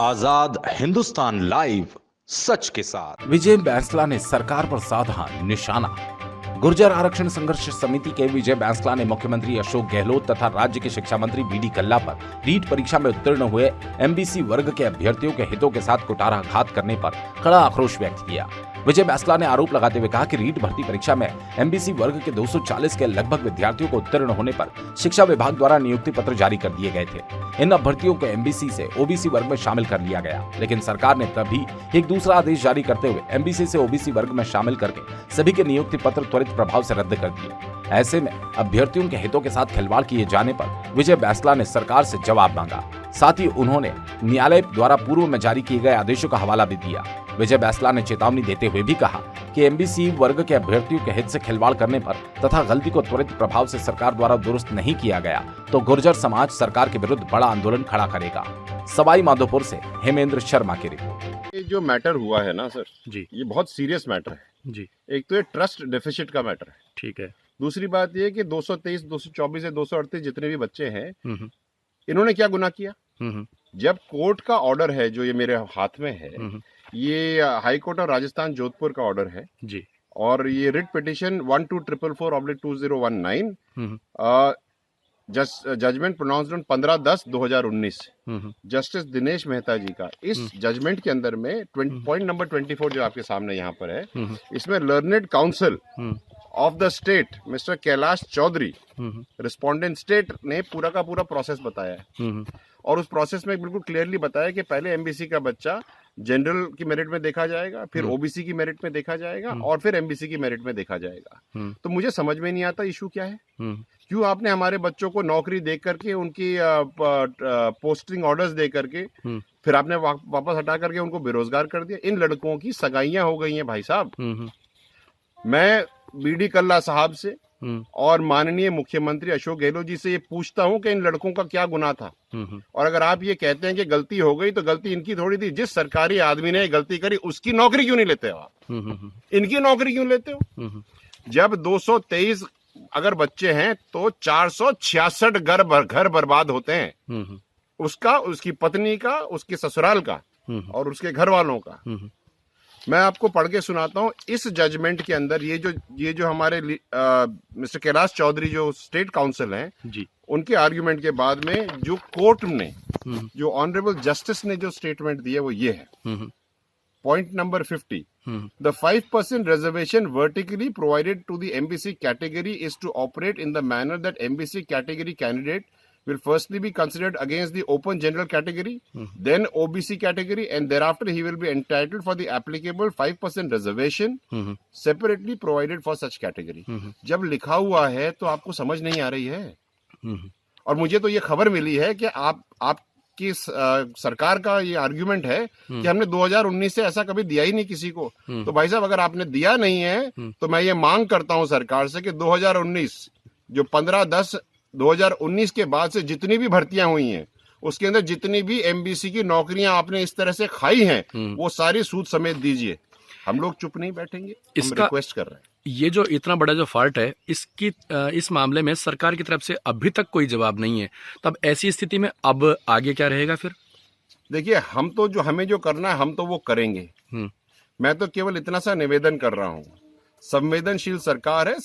आजाद Hindustan live, सच के साथ। विजय बैंसला ने सरकार पर साधा निशाना। गुर्जर आरक्षण संघर्ष समिति के विजय बैंसला ने मुख्यमंत्री अशोक गहलोत तथा राज्य के शिक्षा मंत्री बीडी कल्ला पर रीट परीक्षा में उत्तीर्ण हुए एमबीसी वर्ग के अभ्यर्थियों के हितों के साथ कुठाराघात करने पर कड़ा आक्रोश व्यक्त किया। विजय बैंसला ने आरोप लगाते हुए कहा कि रीट भर्ती परीक्षा में एमबीसी वर्ग के 240 के लगभग विद्यार्थियों को उत्तीर्ण होने पर शिक्षा विभाग द्वारा नियुक्ति पत्र जारी कर दिए गए थे। इन अभ्यर्थियों को एमबीसी से ओबीसी वर्ग में शामिल कर लिया गया, लेकिन सरकार ने तभी एक दूसरा आदेश जारी करते हुए एमबीसी से ओबीसी वर्ग में शामिल करके सभी के नियुक्ति पत्र त्वरित प्रभाव से रद्द कर दिए। ऐसे में अभ्यर्थियों के हितों के साथ खिलवाड़ किए जाने पर विजय बैंसला ने सरकार से जवाब मांगा। साथ ही उन्होंने न्यायालय द्वारा पूर्व में जारी किए गए आदेशों का हवाला भी दिया। विजय बैंसला ने चेतावनी देते हुए भी कहा कि एमबीसी वर्ग के अभ्यर्थियों के हित से खिलवाड़ करने पर तथा गलती को त्वरित प्रभाव से सरकार द्वारा दुरुस्त नहीं किया गया तो गुर्जर समाज सरकार के विरुद्ध बड़ा आंदोलन खड़ा करेगा। सवाई माधोपुर से हेमेंद्र शर्मा की रिपोर्ट। ये जो मैटर हुआ है ना सर जी, ये बहुत सीरियस मैटर है जी, एक तो ये ट्रस्ट डेफिसिट का मैटर है। ठीक है। दूसरी बात ये कि 223, 224 या 238 जितने भी बच्चे हैं हम्म, इन्होंने क्या गुनाह किया। हम्म, जब कोर्ट का ऑर्डर है जो ये मेरे हाथ में है, ये high court of Rajasthan Jodhpur का ऑर्डर है जी, और ये writ petition 1244/2019 judgment pronounced on 15/10/2019 justice Dinesh Mehta ji का। इस जजमेंट के अंदर में पॉइंट नंबर 24 जो आपके सामने यहाँ पर है, इसमें learned counsel of the state Mister Kailash Chaudhary respondent state ने पूरा का पूरा प्रोसेस बताया है और उस प्रोसेस में बिल्कुल क्लियरली बताया कि पहले एमबीसी का बच्चा जनरल की मेरिट में देखा जाएगा, फिर ओबीसी की मेरिट में देखा जाएगा और फिर एमबीसी की मेरिट में देखा जाएगा। तो मुझे समझ में नहीं आता इशू क्या है। क्यों आपने हमारे बच्चों को नौकरी दे करके उनकी पोस्टिंग ऑर्डर्स दे करके फिर आपने वापस हटा करके उनको बेरोजगार कर दिया। इन लड़कों की सगाइयां हो गई हैं भाई साहब। मैं बीडी कल्ला साहब से और माननीय मुख्यमंत्री अशोक गहलोत जी से ये पूछता हूं कि इन लड़कों का क्या गुनाह था। और अगर आप ये कहते हैं कि गलती हो गई तो गलती इनकी थोड़ी थी। जिस सरकारी आदमी ने गलती करी उसकी नौकरी क्यों नहीं लेते हो आप? इनकी नौकरी क्यों लेते हो? जब 223 अगर बच्चे हैं तो 466 घर बर्बाद होते हैं, उसका, उसकी पत्नी का, उसके ससुराल का और उसके घर वालों का। मैं आपको पढ़ के सुनाता हूं। इस जजमेंट के अंदर ये जो हमारे मिस्टर कैलाश चौधरी जो स्टेट काउंसिल हैं जी, उनके आर्गुमेंट के बाद में जो कोर्ट ने जो ऑनरेबल जस्टिस ने जो स्टेटमेंट दिया वो ये है। Point number 50, the 5% reservation vertically provided to the MBC category is to operate in the manner that MBC category candidate will firstly be considered against the open general category, then OBC category, and thereafter he will be entitled for the applicable 5% reservation separately provided for such category। जब लिखा हुआ है तो आपको समझ नहीं आ रही है। और मुझे तो ये खबर मिली है कि आपकी सरकार का ये आर्ग्यूमेंट है कि हमने 2019 से ऐसा कभी दिया ही नहीं किसी को। तो भाई साहब अगर आपने दिया नहीं है तो मैं ये मांग करता हूं सरकार से कि 2019 जो 15/10/2019 के बाद से जितनी भी भर्तियां हुई हैं उसके अंदर जितनी भी एमबीसी की नौकरियां आपने इस तरह से खाई हैं वो सारी सूद समेत दीजिए। हम लोग चुप नहीं बैठेंगे, हम रिक्वेस्ट कर रहे हैं। ये जो इतना बड़ा जो फॉल्ट है इस मामले में सरकार की तरफ से अभी तक कोई जवाब नहीं है। तब ऐसी स्थिति में अब आगे क्या रहेगा फिर? देखिए, हमें जो करना है हम तो वो करेंगे। मैं तो केवल इतना सा निवेदन कर रहा हूँ, संवेदनशील सरकार है,